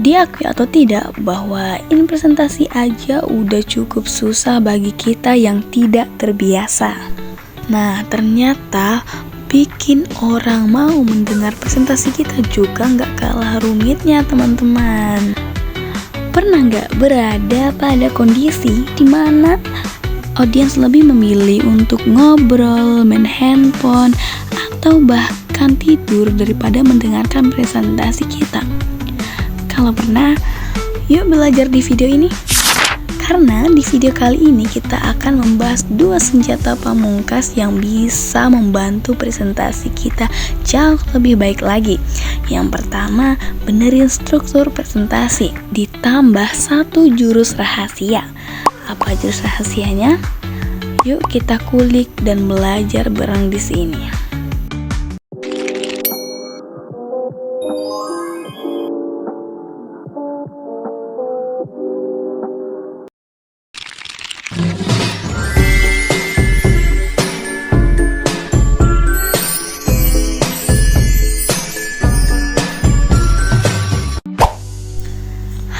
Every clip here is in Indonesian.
Diakui atau tidak bahwa ini presentasi aja udah cukup susah bagi kita yang tidak terbiasa. Nah, ternyata bikin orang mau mendengar presentasi kita juga nggak kalah rumitnya, teman-teman. Pernah nggak berada pada kondisi di mana audiens lebih memilih untuk ngobrol, main handphone, atau bahkan tidur daripada mendengarkan presentasi kita? Kalau pernah, yuk belajar di video ini. Karena di video kali ini kita akan membahas 2 senjata pamungkas yang bisa membantu presentasi kita jauh lebih baik lagi. Yang pertama, benerin struktur presentasi, ditambah 1 jurus rahasia. Apa jurus rahasianya? Yuk kita kulik dan belajar bareng di sini.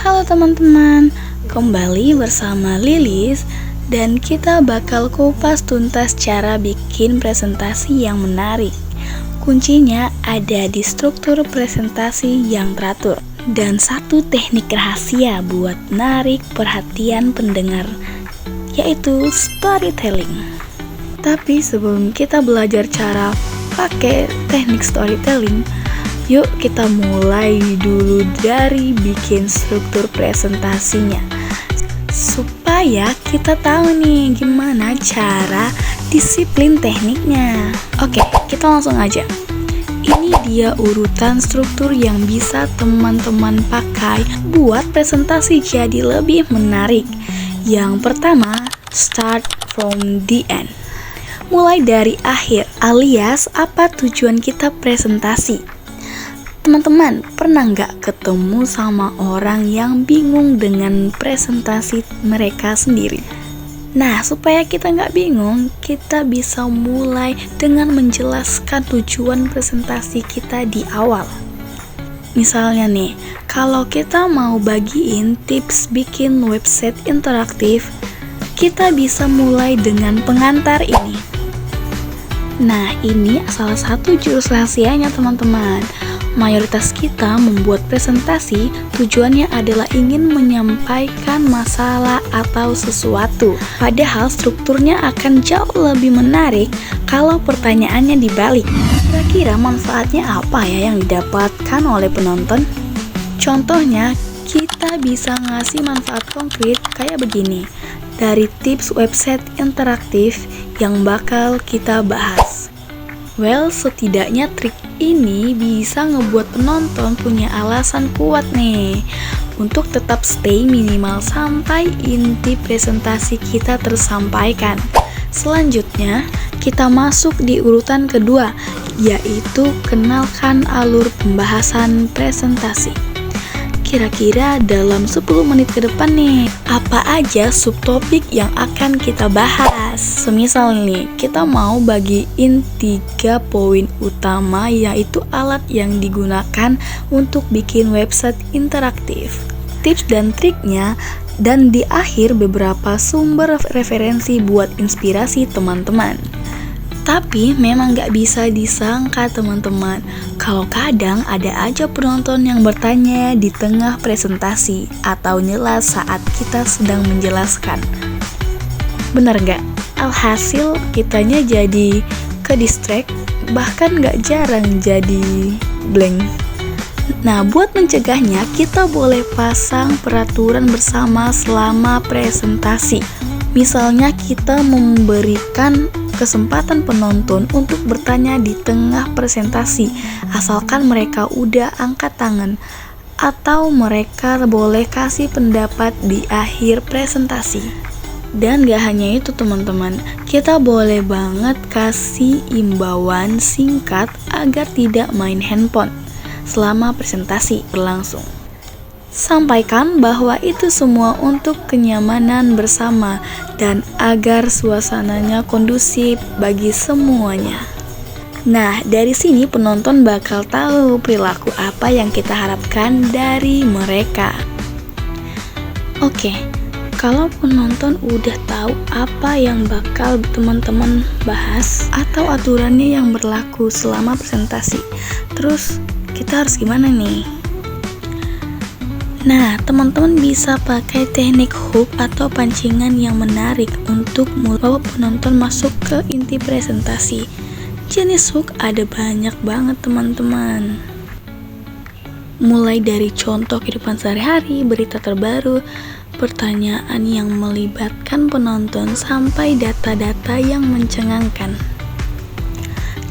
Halo teman-teman, kembali bersama Lilis dan kita bakal kupas tuntas cara bikin presentasi yang menarik. Kuncinya ada di struktur presentasi yang teratur dan 1 teknik rahasia buat narik perhatian pendengar, yaitu storytelling. Tapi sebelum kita belajar cara pakai teknik storytelling, yuk kita mulai dulu dari bikin struktur presentasinya, supaya kita tahu nih gimana cara disiplin tekniknya. Oke, kita langsung aja. Ini dia urutan struktur yang bisa teman-teman pakai buat presentasi jadi lebih menarik. Yang pertama, start from the end. Mulai dari akhir, alias apa tujuan kita presentasi. Teman-teman, pernah nggak ketemu sama orang yang bingung dengan presentasi mereka sendiri? Nah, supaya kita nggak bingung, kita bisa mulai dengan menjelaskan tujuan presentasi kita di awal. Misalnya nih, kalau kita mau bagiin tips bikin website interaktif, kita bisa mulai dengan pengantar ini. Nah, ini salah satu jurus rahasianya, teman-teman. Mayoritas kita membuat presentasi tujuannya adalah ingin menyampaikan masalah atau sesuatu. Padahal strukturnya akan jauh lebih menarik kalau pertanyaannya dibalik. Kira-kira manfaatnya apa ya yang didapatkan oleh penonton? Contohnya, kita bisa ngasih manfaat konkret kayak begini dari tips website interaktif yang bakal kita bahas. Well, setidaknya trik ini bisa ngebuat penonton punya alasan kuat nih untuk tetap stay minimal sampai inti presentasi kita tersampaikan. Selanjutnya, kita masuk di urutan kedua, yaitu kenalkan alur pembahasan presentasi. Kira-kira dalam 10 menit ke depan nih, apa aja subtopik yang akan kita bahas? Semisal nih, kita mau bagiin 3 poin utama, yaitu alat yang digunakan untuk bikin website interaktif, tips dan triknya, dan di akhir beberapa sumber referensi buat inspirasi teman-teman. Tapi memang gak bisa disangka teman-teman, kalau kadang ada aja penonton yang bertanya di tengah presentasi atau nyela saat kita sedang menjelaskan. Bener gak? Alhasil kitanya jadi ke-distract, bahkan gak jarang jadi blank. Nah, buat mencegahnya, kita boleh pasang peraturan bersama selama presentasi. Misalnya kita memberikan kesempatan penonton untuk bertanya di tengah presentasi, asalkan mereka udah angkat tangan, atau mereka boleh kasih pendapat di akhir presentasi. Dan gak hanya itu teman-teman, kita boleh banget kasih imbauan singkat agar tidak main handphone selama presentasi berlangsung. Sampaikan bahwa itu semua untuk kenyamanan bersama dan agar suasananya kondusif bagi semuanya. Nah, dari sini penonton bakal tahu perilaku apa yang kita harapkan dari mereka. Oke, kalau penonton udah tahu apa yang bakal teman-teman bahas atau aturannya yang berlaku selama presentasi, terus kita harus gimana nih? Nah, teman-teman bisa pakai teknik hook atau pancingan yang menarik untuk membawa penonton masuk ke inti presentasi. Jenis hook ada banyak banget teman-teman. Mulai dari contoh kehidupan sehari-hari, berita terbaru, pertanyaan yang melibatkan penonton, sampai data-data yang mencengangkan.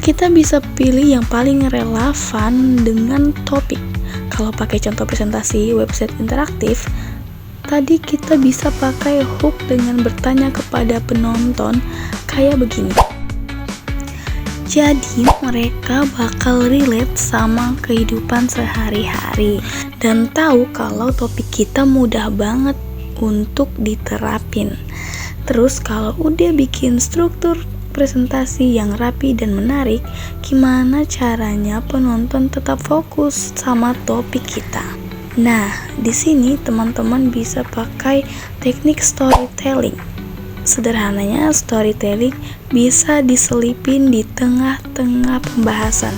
Kita bisa pilih yang paling relevan dengan topik. Kalau pakai contoh presentasi website interaktif, tadi kita bisa pakai hook dengan bertanya kepada penonton kayak begini. Jadi mereka bakal relate sama kehidupan sehari-hari dan tahu kalau topik kita mudah banget untuk diterapin. Terus kalau udah bikin struktur presentasi yang rapi dan menarik, gimana caranya penonton tetap fokus sama topik kita? Nah, di sini teman-teman bisa pakai teknik storytelling. Sederhananya, storytelling bisa diselipin di tengah-tengah pembahasan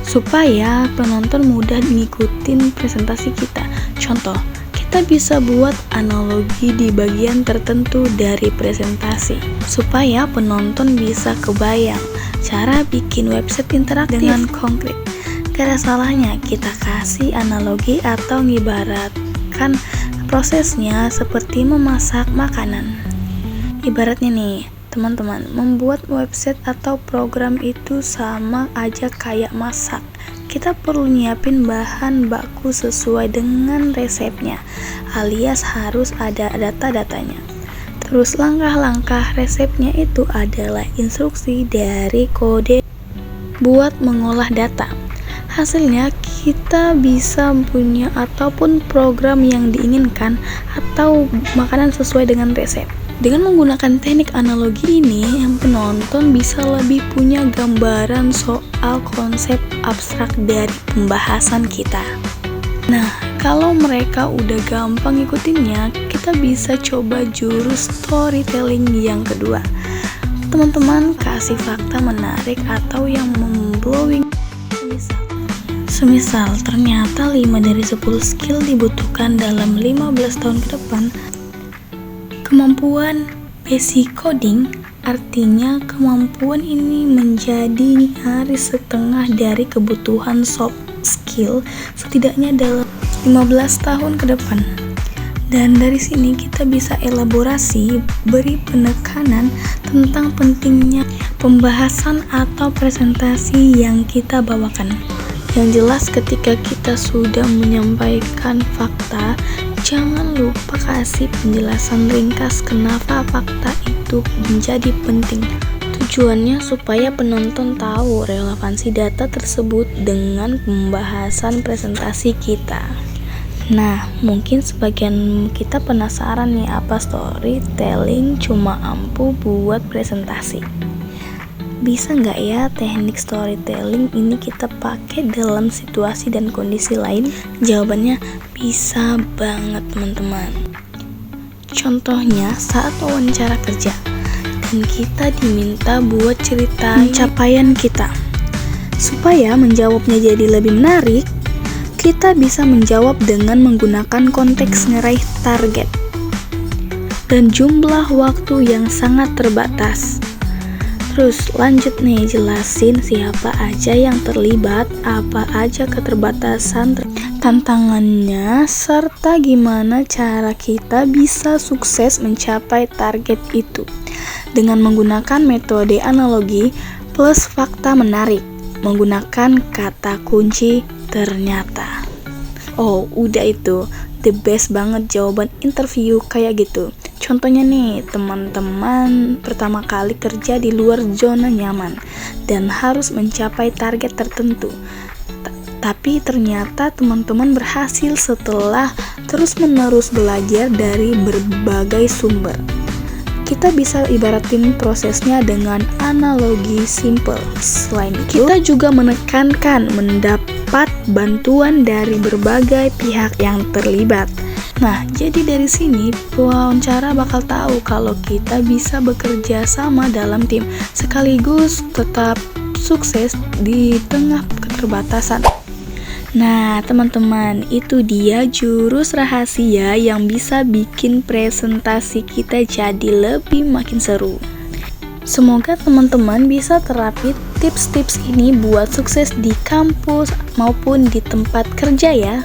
supaya penonton mudah ngikutin presentasi kita. Contoh, kita bisa buat analogi di bagian tertentu dari presentasi supaya penonton bisa kebayang cara bikin website interaktif dengan konkret. Gak ada salahnya kita kasih analogi atau ngibaratkan prosesnya seperti memasak makanan. Ibaratnya nih, teman-teman, membuat website atau program itu sama aja kayak masak. Kita perlu nyiapin bahan baku sesuai dengan resepnya, alias harus ada data-datanya. Terus langkah-langkah resepnya itu adalah instruksi dari kode buat mengolah data. Hasilnya kita bisa punya ataupun program yang diinginkan atau makanan sesuai dengan resep. Dengan menggunakan teknik analogi ini, penonton bisa lebih punya gambaran soal konsep abstrak dari pembahasan kita. Nah, kalau mereka udah gampang ngikutinnya, kita bisa coba jurus storytelling yang kedua. Teman-teman kasih fakta menarik atau yang memblowing. Semisal ternyata 5 dari 10 skill dibutuhkan dalam 15 tahun ke depan. Kemampuan basic coding artinya kemampuan ini menjadi nyaris setengah dari kebutuhan soft skill setidaknya dalam 15 tahun ke depan. Dan dari sini kita bisa elaborasi, beri penekanan tentang pentingnya pembahasan atau presentasi yang kita bawakan. Yang jelas ketika kita sudah menyampaikan fakta, jangan lupa kasih penjelasan ringkas kenapa fakta itu menjadi penting. Tujuannya supaya penonton tahu relevansi data tersebut dengan pembahasan presentasi kita. Nah, mungkin sebagian kita penasaran nih apa storytelling cuma ampuh buat presentasi. Bisa nggak ya teknik storytelling ini kita pakai dalam situasi dan kondisi lain? Jawabannya bisa banget teman-teman. Contohnya saat wawancara kerja dan kita diminta buat ceritain pencapaian kita. Supaya menjawabnya jadi lebih menarik, kita bisa menjawab dengan menggunakan konteks ngeraih target dan jumlah waktu yang sangat terbatas. Terus lanjut nih, jelasin siapa aja yang terlibat, apa aja keterbatasan, tantangannya, serta gimana cara kita bisa sukses mencapai target itu dengan menggunakan metode analogi plus fakta menarik, menggunakan kata kunci ternyata. Oh, udah itu, the best banget jawaban interview kayak gitu. Contohnya nih, teman-teman pertama kali kerja di luar zona nyaman dan harus mencapai target tertentu. Tapi ternyata teman-teman berhasil setelah terus-menerus belajar dari berbagai sumber. kita bisa ibaratin prosesnya dengan analogi simple. Selain itu, kita juga menekankan mendapat bantuan dari berbagai pihak yang terlibat. Nah, jadi dari sini pewawancara bakal tahu kalau kita bisa bekerja sama dalam tim, sekaligus tetap sukses di tengah keterbatasan. Nah, teman-teman, itu dia jurus rahasia yang bisa bikin presentasi kita jadi lebih makin seru. Semoga teman-teman bisa terapi tips-tips ini buat sukses di kampus maupun di tempat kerja ya.